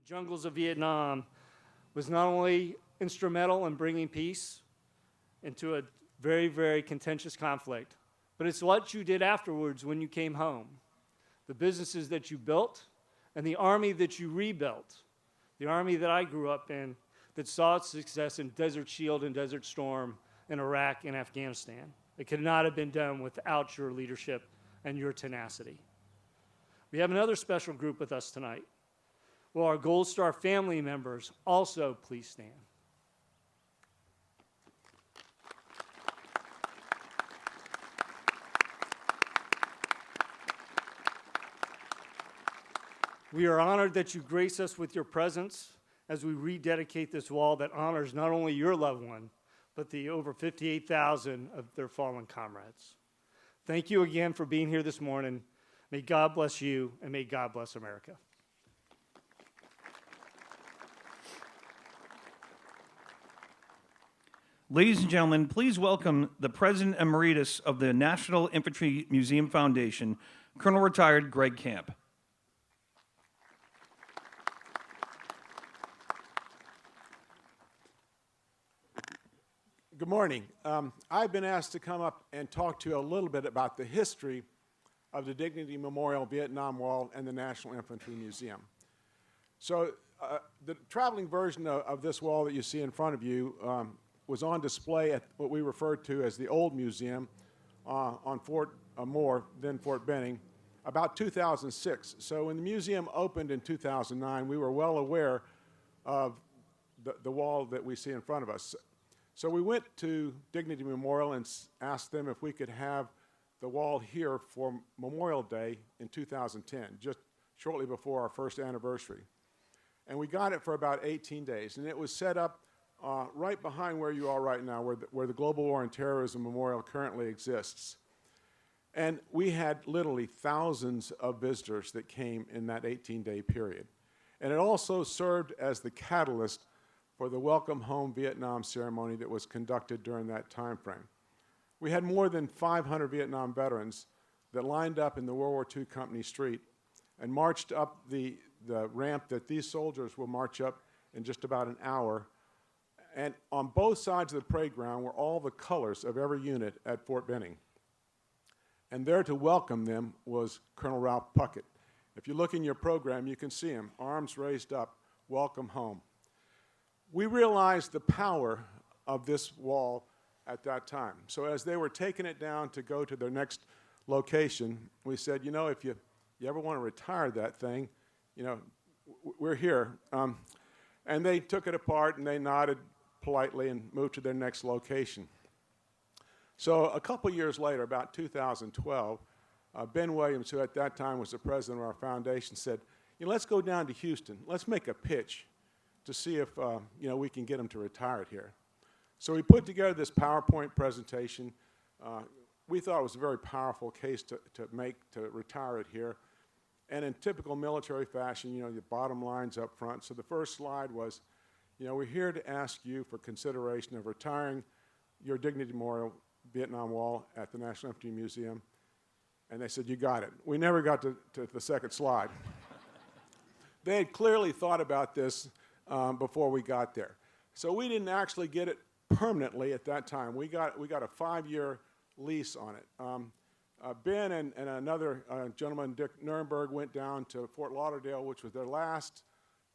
the jungles of Vietnam was not only instrumental in bringing peace into a very, very contentious conflict, but it's what you did afterwards when you came home. The businesses that you built and the army that you rebuilt. The army that I grew up in that saw its success in Desert Shield and Desert Storm in Iraq and Afghanistan. It could not have been done without your leadership and your tenacity. We have another special group with us tonight. Will our Gold Star family members also please stand? We are honored that you grace us with your presence as we rededicate this wall that honors not only your loved one, but the over 58,000 of their fallen comrades. Thank you again for being here this morning. May God bless you, and may God bless America. Ladies and gentlemen, please welcome the President Emeritus of the National Infantry Museum Foundation, Colonel Retired Greg Camp. Good morning. I've been asked to come up and talk to you a little bit about the history of the Dignity Memorial Vietnam Wall and the National Infantry Museum. So the traveling version of this wall that you see in front of you was on display at what we refer to as the old museum on Fort Moore, then Fort Benning, about 2006. So when the museum opened in 2009, we were well aware of the wall that we see in front of us. So we went to Dignity Memorial and asked them if we could have the wall here for Memorial Day in 2010, just shortly before our first anniversary. And we got it for about 18 days. And it was set up right behind where you are right now, where the Global War on Terrorism Memorial currently exists. And we had literally thousands of visitors that came in that 18-day period. And it also served as the catalyst for the Welcome Home Vietnam ceremony that was conducted during that time frame. We had more than 500 Vietnam veterans that lined up in the World War II Company Street and marched up the ramp that these soldiers will march up in just about an hour. And on both sides of the parade ground were all the colors of every unit at Fort Benning. And there to welcome them was Colonel Ralph Puckett. If you look in your program, you can see him, arms raised up, welcome home. We realized the power of this wall at that time. So as they were taking it down to go to their next location, we said, you know, if you ever want to retire that thing, you know, we're here. And they took it apart and they nodded politely and moved to their next location. So a couple years later, about 2012, Ben Williams, who at that time was the president of our foundation, said, you know, let's go down to Houston. Let's make a pitch to see if you know, we can get them to retire it here. So we put together this PowerPoint presentation. We thought it was a very powerful case to retire it here. And in typical military fashion, you know, the bottom line's up front. So the first slide was, you know, we're here to ask you for consideration of retiring your Dignity Memorial Vietnam Wall at the National Infantry Museum. And they said, you got it. We never got to the second slide. They had clearly thought about this before we got there. So we didn't actually get it permanently at that time. We got a 5-year lease on it. Ben and another gentleman, Dick Nuremberg, went down to Fort Lauderdale, which was their last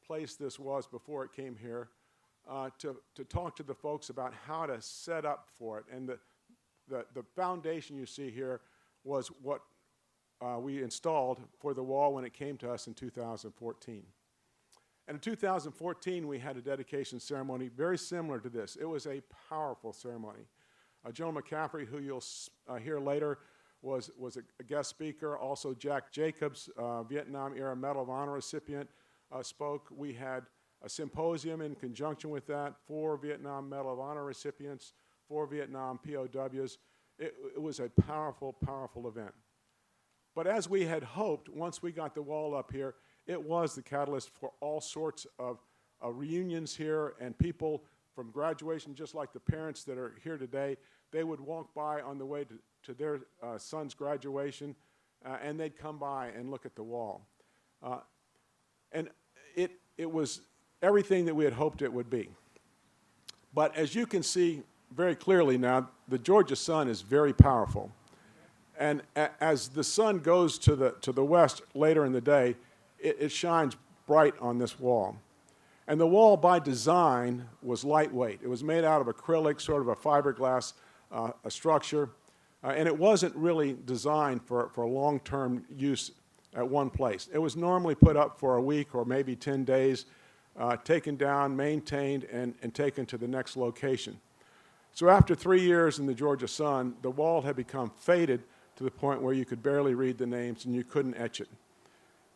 place this was before it came here, to talk to the folks about how to set up for it. And the foundation you see here was what we installed for the wall when it came to us in 2014. And in 2014, we had a dedication ceremony very similar to this. It was a powerful ceremony. General McCaffrey, who you'll hear later, was a guest speaker. Also, Jack Jacobs, Vietnam-era Medal of Honor recipient, spoke. We had a symposium in conjunction with that, 4 Vietnam Medal of Honor recipients, 4 Vietnam POWs. It was a powerful, powerful event. But as we had hoped, once we got the wall up here, it was the catalyst for all sorts of reunions here, and people from graduation, just like the parents that are here today, they would walk by on the way to their son's graduation, and they'd come by and look at the wall. And it was everything that we had hoped it would be. But as you can see very clearly now, the Georgia sun is very powerful. And as the sun goes to the west later in the day, it shines bright on this wall. And the wall, by design, was lightweight. It was made out of acrylic, sort of a fiberglass a structure, and it wasn't really designed for long-term use at one place. It was normally put up for a week or maybe 10 days, taken down, maintained, and taken to the next location. So after 3 years in the Georgia sun, the wall had become faded to the point where you could barely read the names and you couldn't etch it.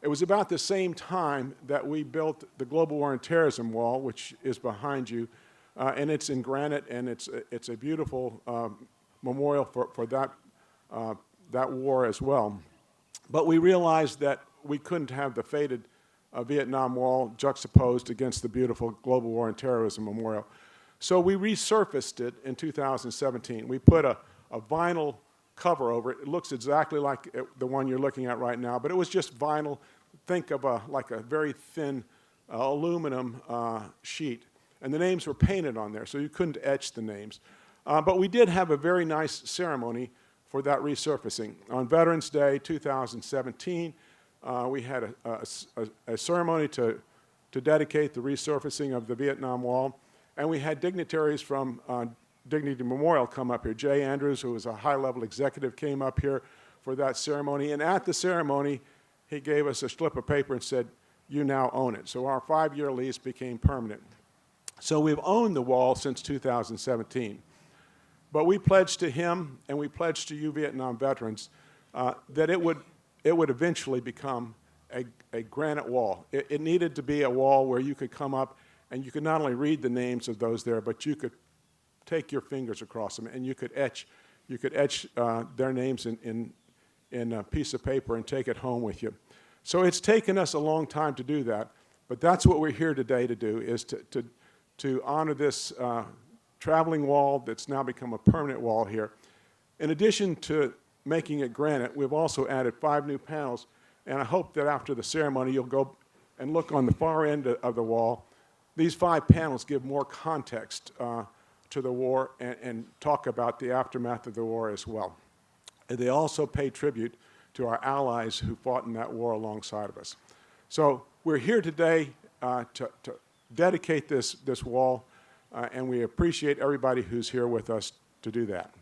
It was about the same time that we built the Global War on Terrorism wall, which is behind you, and it's in granite, and it's a beautiful memorial for that war as well. But we realized that we couldn't have the faded Vietnam Wall juxtaposed against the beautiful Global War on Terrorism memorial. So we resurfaced it in 2017. We put a vinyl cover over it. It looks exactly like the one you're looking at right now, but it was just vinyl. Think of like a very thin aluminum sheet. And the names were painted on there, so you couldn't etch the names. But we did have a very nice ceremony for that resurfacing. On Veterans Day 2017, we had a ceremony to dedicate the resurfacing of the Vietnam Wall, and we had dignitaries from Dignity Memorial come up here. Jay Andrews, who was a high-level executive, came up here for that ceremony, and at the ceremony, he gave us a slip of paper and said, "You now own it." So our 5-year lease became permanent. So we've owned the wall since 2017. But we pledged to him, and we pledged to you Vietnam veterans, that it would eventually become a granite wall. It needed to be a wall where you could come up and you could not only read the names of those there, but you could take your fingers across them and you could etch their names in a piece of paper and take it home with you. So it's taken us a long time to do that, but that's what we're here today to do, is to honor this traveling wall that's now become a permanent wall here. In addition to making it granite, we've also added 5 new panels, and I hope that after the ceremony you'll go and look on the far end of the wall. These 5 panels give more context to the war and talk about the aftermath of the war as well. And they also pay tribute to our allies who fought in that war alongside of us. So we're here today to dedicate this wall, and we appreciate everybody who's here with us to do that.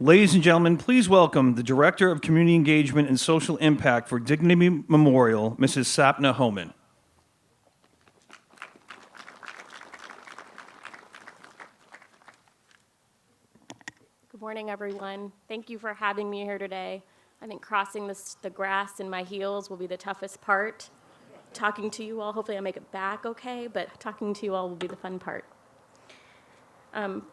Ladies and gentlemen, please welcome the Director of Community Engagement and Social Impact for Dignity Memorial, Mrs. Sapna Homan. Good morning, everyone. Thank you for having me here today. I think crossing the grass in my heels will be the toughest part. Talking to you all, hopefully I'll make it back okay, but talking to you all will be the fun part.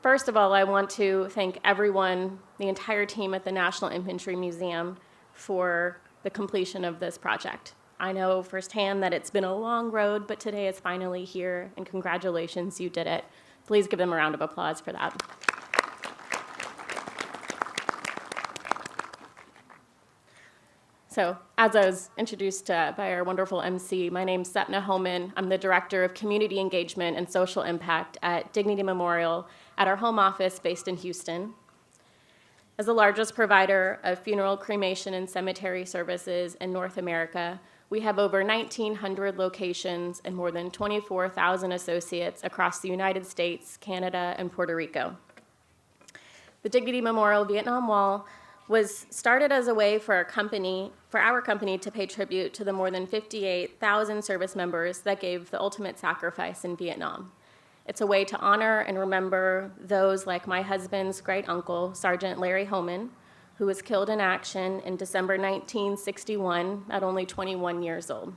First of all, I want to thank everyone, the entire team at the National Infantry Museum, for the completion of this project. I know firsthand that it's been a long road, but today is finally here, and congratulations, you did it. Please give them a round of applause for that. So, as I was introduced by our wonderful MC, my name's Sapna Homan. I'm the Director of Community Engagement and Social Impact at Dignity Memorial at our home office based in Houston. As the largest provider of funeral, cremation, and cemetery services in North America, we have over 1,900 locations and more than 24,000 associates across the United States, Canada, and Puerto Rico. The Dignity Memorial Vietnam Wall was started as a way for our company to pay tribute to the more than 58,000 service members that gave the ultimate sacrifice in Vietnam. It's a way to honor and remember those like my husband's great uncle, Sergeant Larry Homan, who was killed in action in December 1961 at only 21 years old.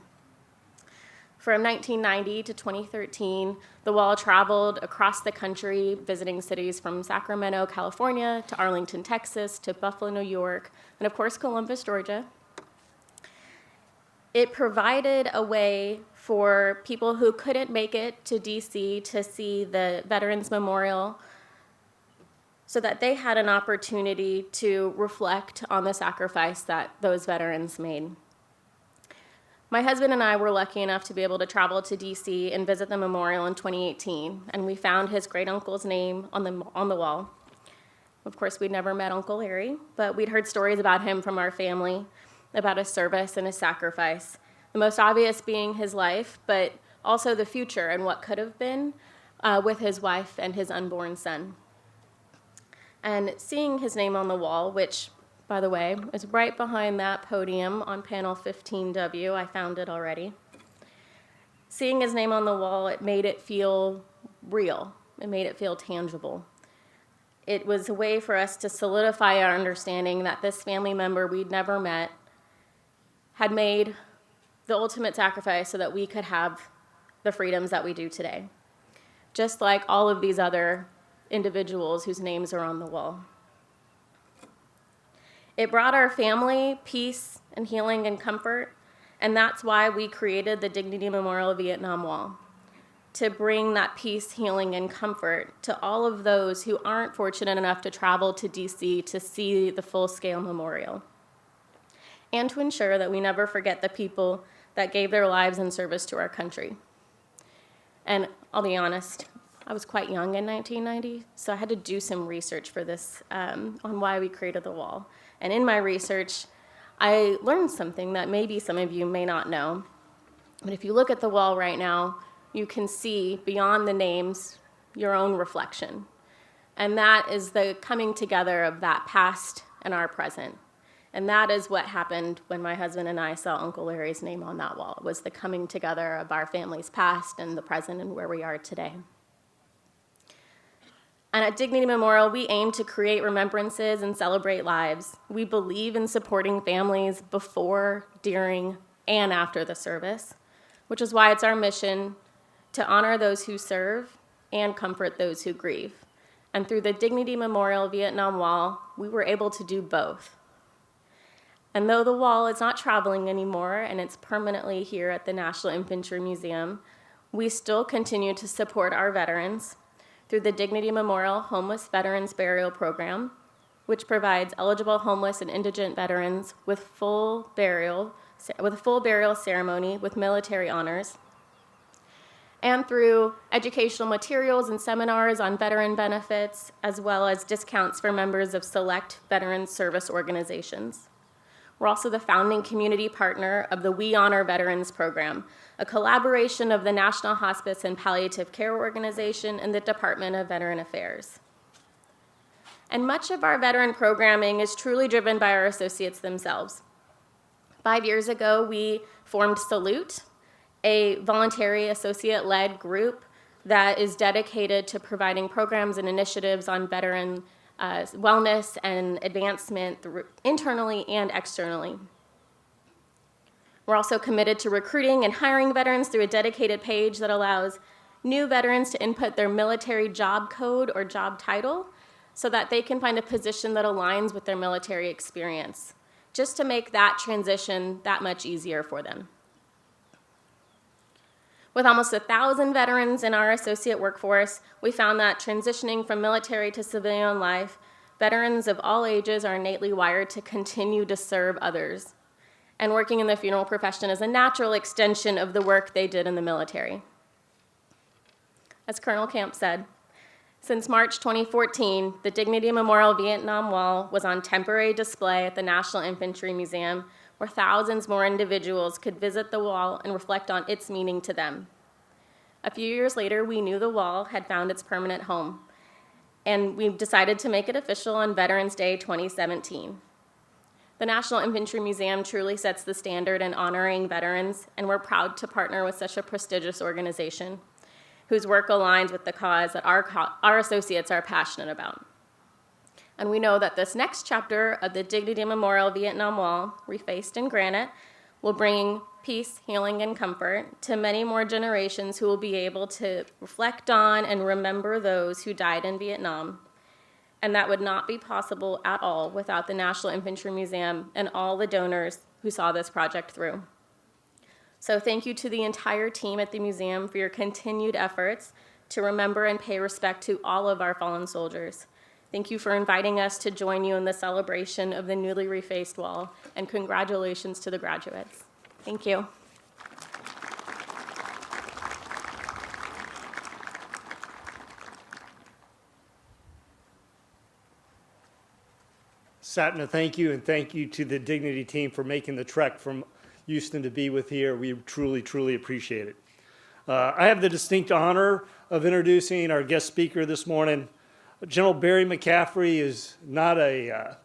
From 1990 to 2013, the wall traveled across the country, visiting cities from Sacramento, California, to Arlington, Texas, to Buffalo, New York, and of course, Columbus, Georgia. It provided a way for people who couldn't make it to DC to see the Veterans Memorial so that they had an opportunity to reflect on the sacrifice that those veterans made. My husband and I were lucky enough to be able to travel to DC and visit the memorial in 2018, and we found his great uncle's name on the wall. Of course, we'd never met Uncle Larry, but we'd heard stories about him from our family, about his service and his sacrifice. The most obvious being his life, but also the future and what could have been with his wife and his unborn son. And seeing his name on the wall, which, by the way, is right behind that podium on panel 15W, I found it already. Seeing his name on the wall, it made it feel real. It made it feel tangible. It was a way for us to solidify our understanding that this family member we'd never met had made the ultimate sacrifice so that we could have the freedoms that we do today, just like all of these other individuals whose names are on the wall. It brought our family peace and healing and comfort, and that's why we created the Dignity Memorial Vietnam Wall, to bring that peace, healing, and comfort to all of those who aren't fortunate enough to travel to DC to see the full-scale memorial, and to ensure that we never forget the people that gave their lives in service to our country. And I'll be honest, I was quite young in 1990, so I had to do some research for this on why we created the wall. And in my research, I learned something that maybe some of you may not know. But if you look at the wall right now, you can see beyond the names your own reflection. And that is the coming together of that past and our present. And that is what happened when my husband and I saw Uncle Larry's name on that wall, was the coming together of our family's past and the present and where we are today. And at Dignity Memorial, we aim to create remembrances and celebrate lives. We believe in supporting families before, during, and after the service, which is why it's our mission to honor those who serve and comfort those who grieve. And through the Dignity Memorial Vietnam Wall, we were able to do both. And though the wall is not traveling anymore and it's permanently here at the National Infantry Museum, we still continue to support our veterans through the Dignity Memorial Homeless Veterans Burial Program, which provides eligible homeless and indigent veterans with a full burial ceremony with military honors, and through educational materials and seminars on veteran benefits, as well as discounts for members of select veteran service organizations. We're also the founding community partner of the We Honor Veterans program, a collaboration of the National Hospice and Palliative Care Organization and the Department of Veteran Affairs. And much of our veteran programming is truly driven by our associates themselves. 5 years ago, we formed Salute, a voluntary associate-led group that is dedicated to providing programs and initiatives on veteran wellness and advancement internally and externally. We're also committed to recruiting and hiring veterans through a dedicated page that allows new veterans to input their military job code or job title so that they can find a position that aligns with their military experience, just to make that transition that much easier for them. With almost 1,000 veterans in our associate workforce, we found that transitioning from military to civilian life, veterans of all ages are innately wired to continue to serve others. And working in the funeral profession is a natural extension of the work they did in the military. As Colonel Camp said, since March 2014, the Dignity Memorial Vietnam Wall was on temporary display at the National Infantry Museum, where thousands more individuals could visit the wall and reflect on its meaning to them. A few years later, we knew the wall had found its permanent home, and we decided to make it official on Veterans Day 2017. The National Infantry Museum truly sets the standard in honoring veterans, and we're proud to partner with such a prestigious organization whose work aligns with the cause that our associates are passionate about. And we know that this next chapter of the Dignity Memorial Vietnam Wall, refaced in granite, will bring peace, healing, and comfort to many more generations who will be able to reflect on and remember those who died in Vietnam. And that would not be possible at all without the National Infantry Museum and all the donors who saw this project through. So thank you to the entire team at the museum for your continued efforts to remember and pay respect to all of our fallen soldiers. Thank you for inviting us to join you in the celebration of the newly refaced wall, and congratulations to the graduates. Thank you. Satna, thank you, and thank you to the Dignity team for making the trek from Houston to be with here. We truly, truly appreciate it. I have the distinct honor of introducing our guest speaker this morning. General Barry McCaffrey is not a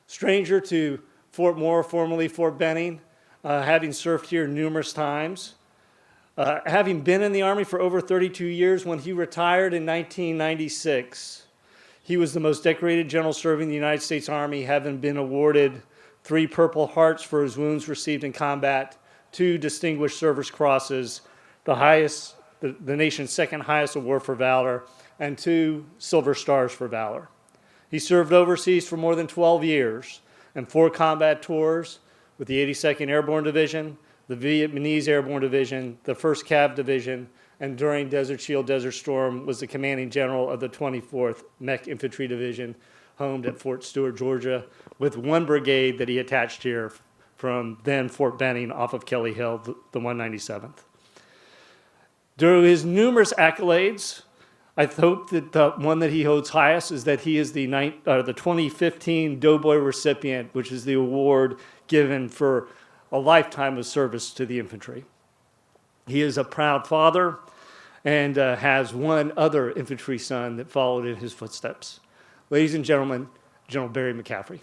stranger to Fort Moore, formerly Fort Benning, having served here numerous times. Having been in the Army for over 32 years, when he retired in 1996, he was the most decorated general serving the United States Army, having been awarded 3 Purple Hearts for his wounds received in combat, 2 Distinguished Service Crosses, the nation's second highest award for valor, and 2 Silver Stars for valor. He served overseas for more than 12 years and 4 combat tours with the 82nd Airborne Division, the Vietnamese Airborne Division, the 1st Cav Division, and during Desert Shield, Desert Storm was the commanding general of the 24th Mech Infantry Division, homed at Fort Stewart, Georgia, with 1 brigade that he attached here from then Fort Benning off of Kelly Hill, the 197th. During his numerous accolades, I hope that the one that he holds highest is that he is the 2015 Doughboy recipient, which is the award given for a lifetime of service to the infantry. He is a proud father and has 1 other infantry son that followed in his footsteps. Ladies and gentlemen, General Barry McCaffrey.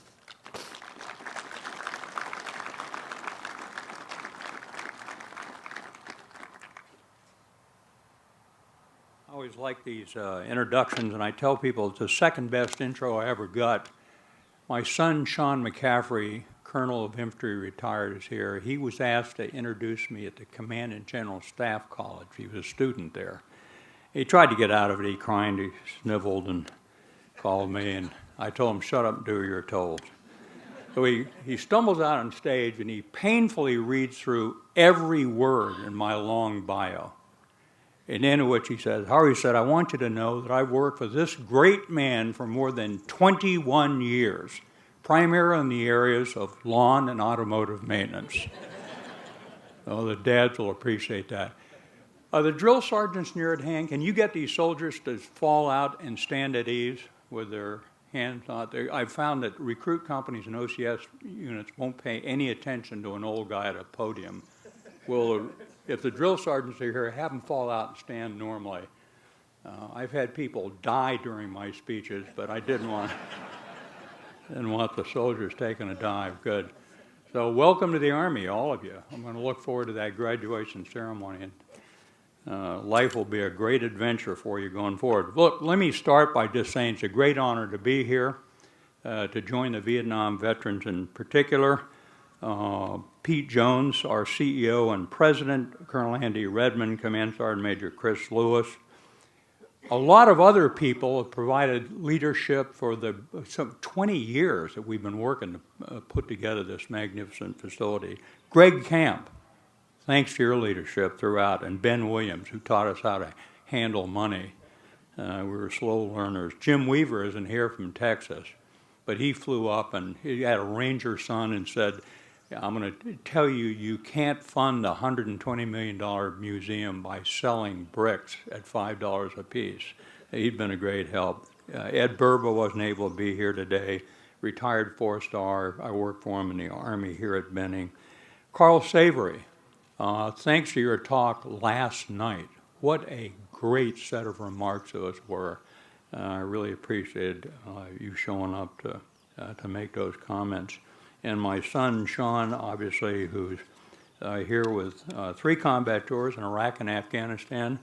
I always like these introductions, and I tell people it's the second best intro I ever got. My son, Sean McCaffrey, Colonel of Infantry, retired, is here. He was asked to introduce me at the Command and General Staff College. He was a student there. He tried to get out of it. He cried, he sniveled, and called me, and I told him, shut up and do what you're told. So he stumbles out on stage, and he painfully reads through every word in my long bio. And in which he says, Harvey said, I want you to know that I've worked for this great man for more than 21 years, primarily in the areas of lawn and automotive maintenance. Oh, the dads will appreciate that. The drill sergeants near at hand, can you get these soldiers to fall out and stand at ease with their hands out there? I've found that recruit companies and OCS units won't pay any attention to an old guy at a podium. Well, if the drill sergeants are here, have them fall out and stand normally. I've had people die during my speeches, but I didn't want the soldiers taking a dive. Good. So welcome to the Army, all of you. I'm going to look forward to that graduation ceremony. And life will be a great adventure for you going forward. Look, let me start by just saying it's a great honor to be here, to join the Vietnam veterans in particular. Pete Jones, our CEO and president, Colonel Andy Redmond, Command Sergeant Major Chris Lewis. A lot of other people have provided leadership for some 20 years that we've been working to put together this magnificent facility. Greg Camp, thanks to your leadership throughout, and Ben Williams, who taught us how to handle money. We were slow learners. Jim Weaver isn't here from Texas, but he flew up and he had a Ranger son and said, I'm going to tell you, you can't fund a $120 million museum by selling bricks at $5 a piece. He'd been a great help. Ed Burba wasn't able to be here today, retired 4-star. I worked for him in the Army here at Benning. Carl Savory, thanks to your talk last night. What a great set of remarks those were. I really appreciated you showing up to make those comments. And my son, Sean, obviously, who's here with 3 combat tours in Iraq and Afghanistan,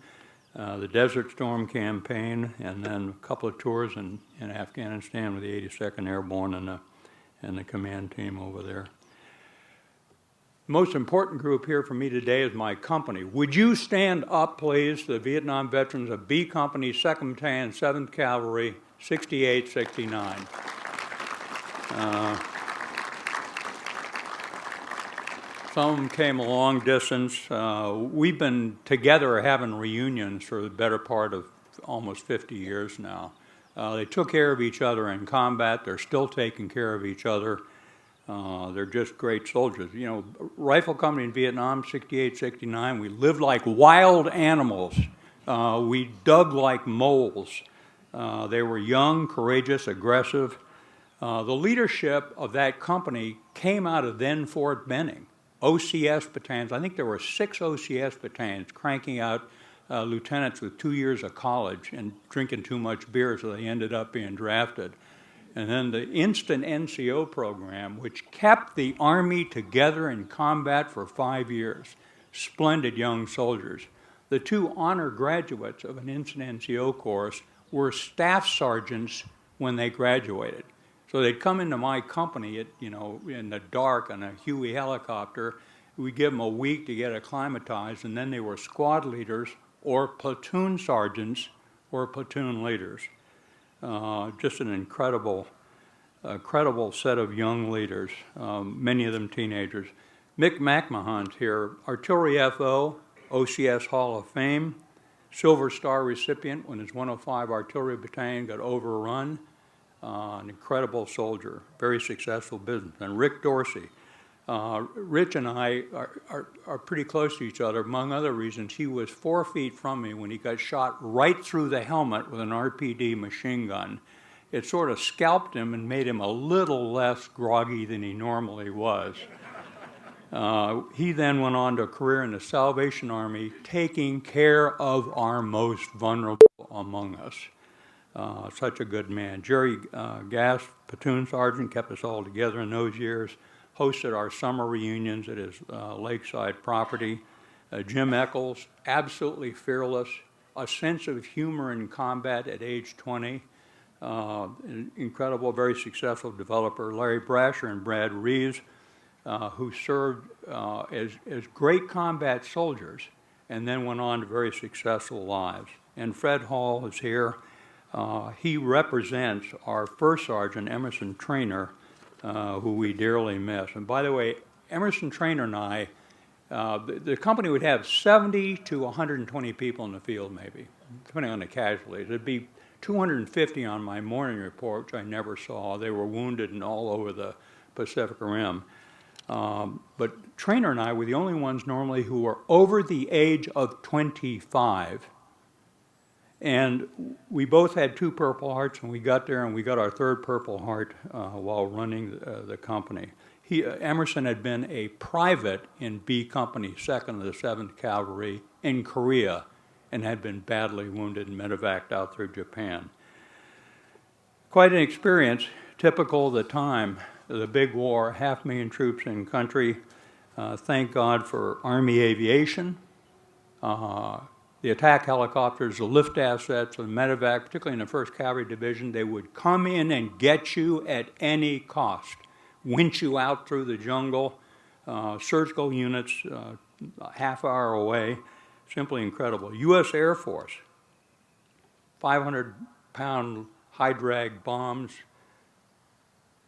the Desert Storm campaign, and then a couple of tours in Afghanistan with the 82nd Airborne and the command team over there. The most important group here for me today is my company. Would you stand up, please, the Vietnam veterans of B Company, 2nd Battalion, 7th Cavalry, 6869. Some of them came a long distance. We've been together having reunions for the better part of almost 50 years now. They took care of each other in combat. They're still taking care of each other. They're just great soldiers. You know, rifle company in Vietnam, 68, 69, we lived like wild animals. We dug like moles. They were young, courageous, aggressive. The leadership of that company came out of then Fort Benning. OCS battalions, I think there were 6 OCS battalions cranking out lieutenants with 2 years of college and drinking too much beer, so they ended up being drafted. And then the instant NCO program, which kept the Army together in combat for 5 years. Splendid young soldiers. The 2 honor graduates of an instant NCO course were staff sergeants when they graduated. So they'd come into my company at, you know, in the dark on a Huey helicopter. We'd give them a week to get acclimatized, and then they were squad leaders or platoon sergeants or platoon leaders. Just an incredible set of young leaders, many of them teenagers. Mick McMahon's here, Artillery FO, OCS Hall of Fame, Silver Star recipient when his 105 Artillery Battalion got overrun. An incredible soldier, very successful businessman. Rick Dorsey. Rich and I are pretty close to each other. Among other reasons, he was 4 feet from me when he got shot right through the helmet with an RPD machine gun. It sort of scalped him and made him a little less groggy than he normally was. He then went on to a career in the Salvation Army, taking care of our most vulnerable among us. Such a good man. Jerry Gass, platoon sergeant, kept us all together in those years, hosted our summer reunions at his lakeside property. Jim Eccles, absolutely fearless, a sense of humor in combat at age 20, an incredible, very successful developer. Larry Brasher and Brad Reeves, who served as great combat soldiers and then went on to very successful lives. And Fred Hall is here. He represents our first sergeant, Emerson Trainer, who we dearly miss. And by the way, Emerson Trainer and I, the company would have 70 to 120 people in the field, maybe, depending on the casualties. It'd be 250 on my morning report, which I never saw. They were wounded and all over the Pacific Rim. But Trainer and I were the only ones normally who were over the age of 25. And we both had 2 Purple Hearts, and we got there and we got our 3rd Purple Heart while running the company. Emerson had been a private in B Company, 2nd of the 7th Cavalry in Korea, and had been badly wounded and medevaced out through Japan. Quite an experience, typical of the time, the big war, 500,000 troops in country. Thank God for Army aviation. The attack helicopters, the lift assets, the medevac, particularly in the 1st Cavalry Division, they would come in and get you at any cost, winch you out through the jungle, surgical units a half hour away, simply incredible. U.S. Air Force, 500-pound high-drag bombs,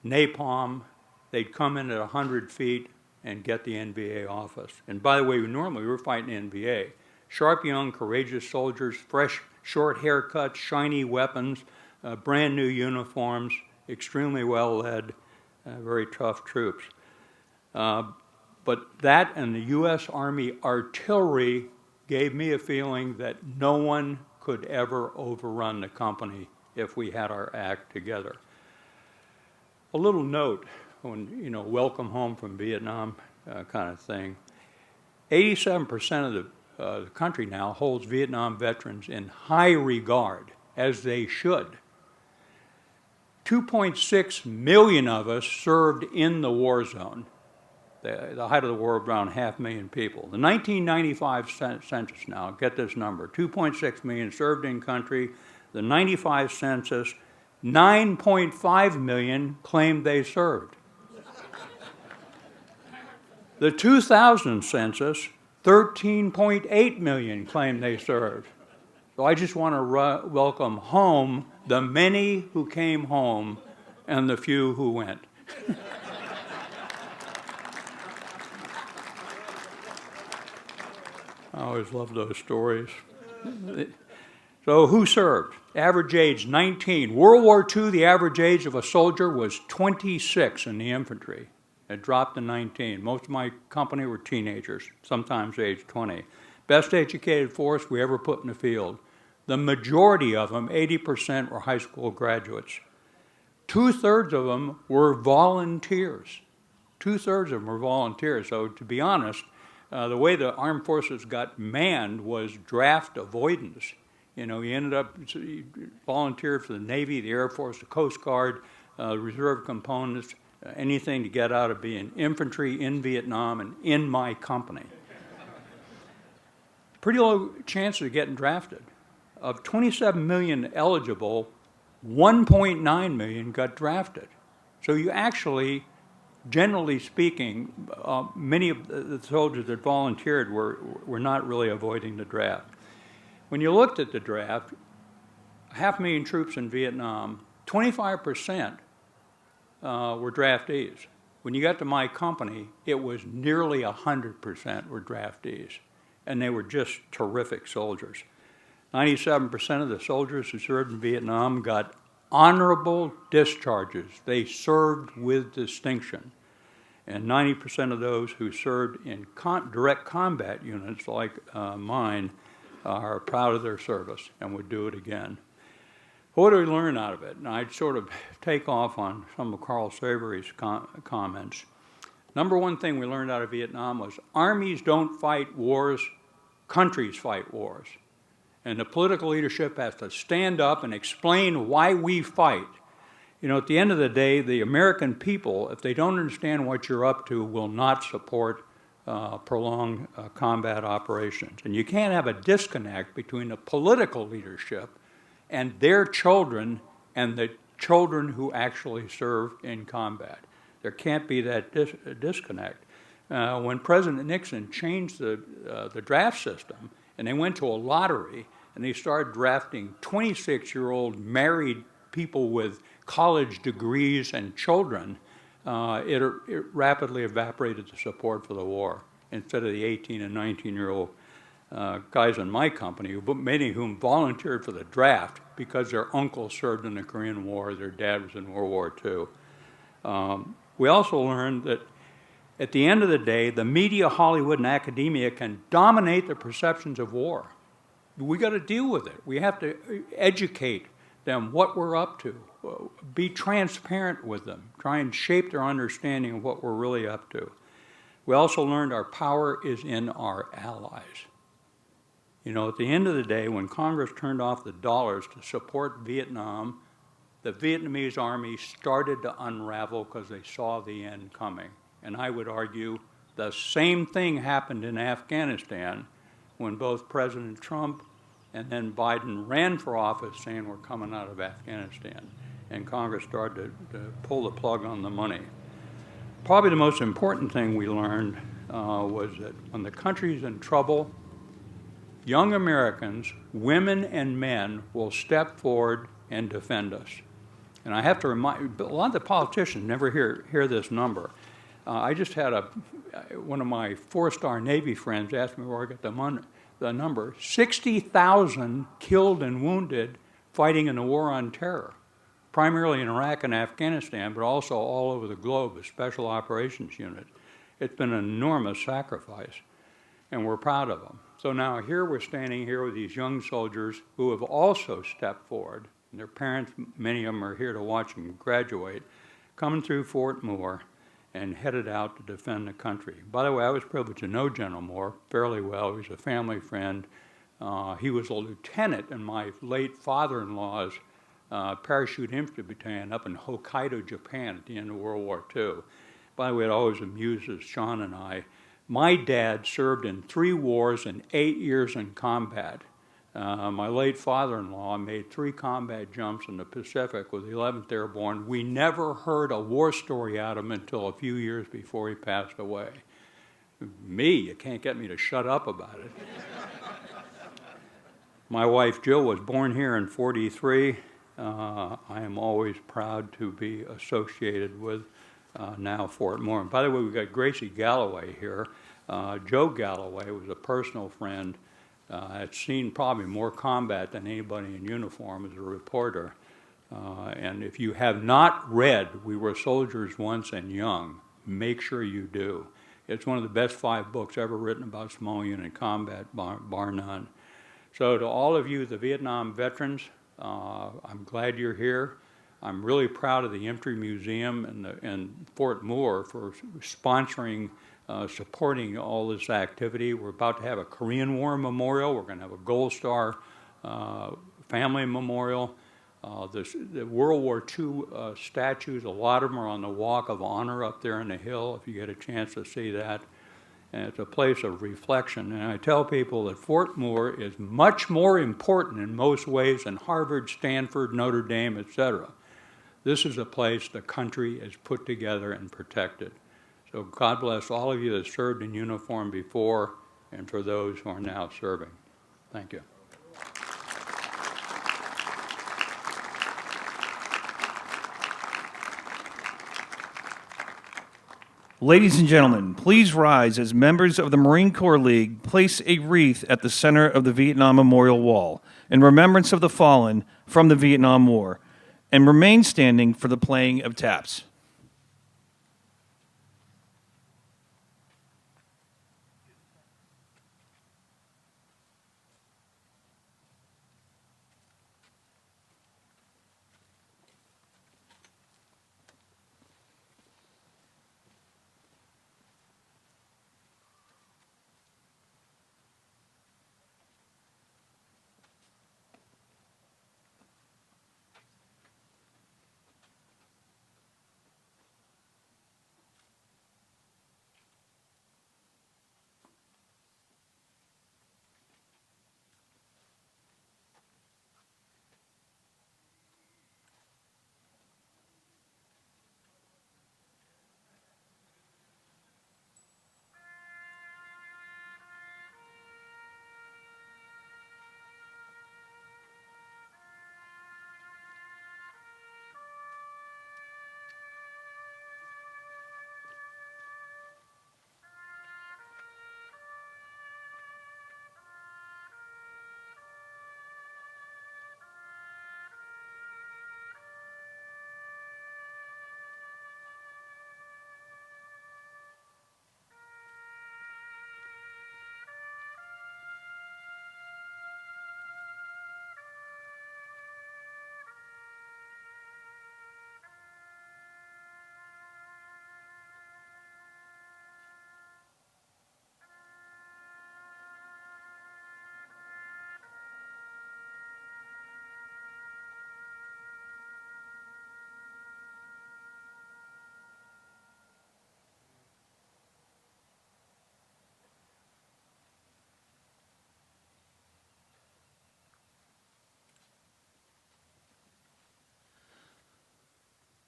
napalm, they'd come in at 100 feet and get the NVA office. And by the way, normally we were fighting NVA. Sharp, young, courageous soldiers, fresh, short haircuts, shiny weapons, brand new uniforms, extremely well led, very tough troops. But that and the U.S. Army artillery gave me a feeling that no one could ever overrun the company if we had our act together. A little note, when, you know, welcome home from Vietnam kind of thing. 87% of the country now holds Vietnam veterans in high regard, as they should. 2.6 million of us served in the war zone. The height of the war, around 500,000 people. The 1995 census now, get this number, 2.6 million served in country. The 95 census, 9.5 million claimed they served. The 2000 census, 13.8 million claimed they served. So I just want to welcome home the many who came home and the few who went. I always love those stories. So who served? Average age 19. World War II, the average age of a soldier was 26 in the infantry. It dropped to 19. Most of my company were teenagers, sometimes age 20. Best educated force we ever put in the field. The majority of them, 80%, were high school graduates. 2/3 of them were volunteers. 2/3 of them were volunteers. So to be honest, the way the armed forces got manned was draft avoidance. You know, he ended up volunteered for the Navy, the Air Force, the Coast Guard, reserve components, anything to get out of being infantry in Vietnam and in my company. Pretty low chance of getting drafted. Of 27 million eligible, 1.9 million got drafted. So you actually, generally speaking, many of the soldiers that volunteered were not really avoiding the draft. When you looked at the draft, 500,000 troops in Vietnam, 25% were draftees. When you got to my company, it was nearly 100% were draftees, and they were just terrific soldiers. 97% of the soldiers who served in Vietnam got honorable discharges. They served with distinction. And 90% of those who served in direct combat units like mine are proud of their service and would do it again. What do we learn out of it? And I'd sort of take off on some of Carl Savory's comments. Number one thing we learned out of Vietnam was armies don't fight wars, countries fight wars. And the political leadership has to stand up and explain why we fight. You know, at the end of the day, the American people, if they don't understand what you're up to, will not support prolonged combat operations. And you can't have a disconnect between the political leadership and their children and the children who actually serve in combat. There can't be that disconnect. When President Nixon changed the draft system, and they went to a lottery, and they started drafting 26-year-old married people with college degrees and children, it rapidly evaporated the support for the war. Instead of the 18 and 19-year-old guys in my company, many of whom volunteered for the draft because their uncle served in the Korean War, their dad was in World War II. We also learned that at the end of the day, the media, Hollywood, and academia can dominate the perceptions of war. We got to deal with it. We have to educate them what we're up to, be transparent with them, try and shape their understanding of what we're really up to. We also learned our power is in our allies. You know, at the end of the day, when Congress turned off the dollars to support Vietnam, the Vietnamese army started to unravel because they saw the end coming. And I would argue the same thing happened in Afghanistan when both President Trump and then Biden ran for office saying we're coming out of Afghanistan. And Congress started to pull the plug on the money. Probably the most important thing we learned was that when the country's in trouble, young Americans, women and men, will step forward and defend us. And I have to remind, a lot of the politicians never hear this number. I just had one of my four-star Navy friends ask me where I got the number. 60,000 killed and wounded fighting in the war on terror, primarily in Iraq and Afghanistan, but also all over the globe as special operations units. It's been an enormous sacrifice, and we're proud of them. So now here we're standing here with these young soldiers who have also stepped forward, and their parents, many of them are here to watch them graduate, coming through Fort Moore and headed out to defend the country. By the way, I was privileged to know General Moore fairly well. He was a family friend. He was a lieutenant in my late father-in-law's parachute infantry battalion up in Hokkaido, Japan at the end of World War II. By the way, it always amuses Sean and I. My dad served in 3 wars and 8 years in combat. My late father-in-law made 3 combat jumps in the Pacific with the 11th Airborne. We never heard a war story out of him until a few years before he passed away. Me, you can't get me to shut up about it. My wife Jill was born here in '43. I am always proud to be associated with now Fort Moore. And by the way, we've got Gracie Galloway here. Joe Galloway was a personal friend I've seen probably more combat than anybody in uniform as a reporter. And if you have not read We Were Soldiers Once and Young, make sure you do. It's one of the best 5 books ever written about small unit combat, bar none. So to all of you, the Vietnam veterans, I'm glad you're here. I'm really proud of the Infantry Museum and Fort Moore for sponsoring, supporting all this activity. We're about to have a Korean War memorial. We're going to have a Gold Star family memorial. The World War II statues, a lot of them are on the Walk of Honor up there on the hill, if you get a chance to see that. And it's a place of reflection. And I tell people that Fort Moore is much more important in most ways than Harvard, Stanford, Notre Dame, etc. This is a place the country is put together and protected. So God bless all of you that served in uniform before and for those who are now serving. Thank you. Ladies and gentlemen, please rise as members of the Marine Corps League place a wreath at the center of the Vietnam Memorial Wall in remembrance of the fallen from the Vietnam War, and remain standing for the playing of taps.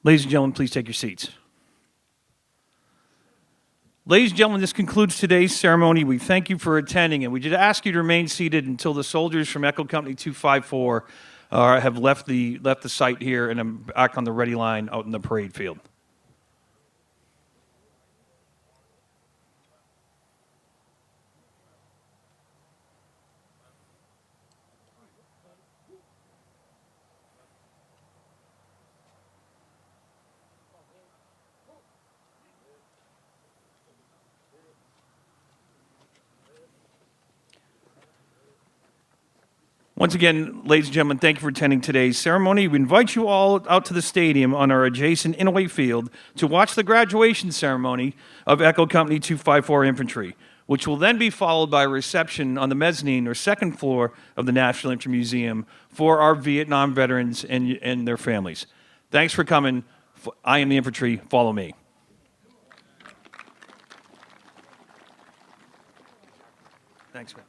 Ladies and gentlemen, please take your seats. Ladies and gentlemen, this concludes today's ceremony. We thank you for attending, and we just ask you to remain seated until the soldiers from Echo Company 254 have left the site here and are back on the ready line out in the parade field. Once again, ladies and gentlemen, thank you for attending today's ceremony. We invite you all out to the stadium on our adjacent Inouye field to watch the graduation ceremony of Echo Company 254 Infantry, which will then be followed by a reception on the mezzanine or second floor of the National Infantry Museum for our Vietnam veterans and their families. Thanks for coming. I am the infantry. Follow me. Thanks, man.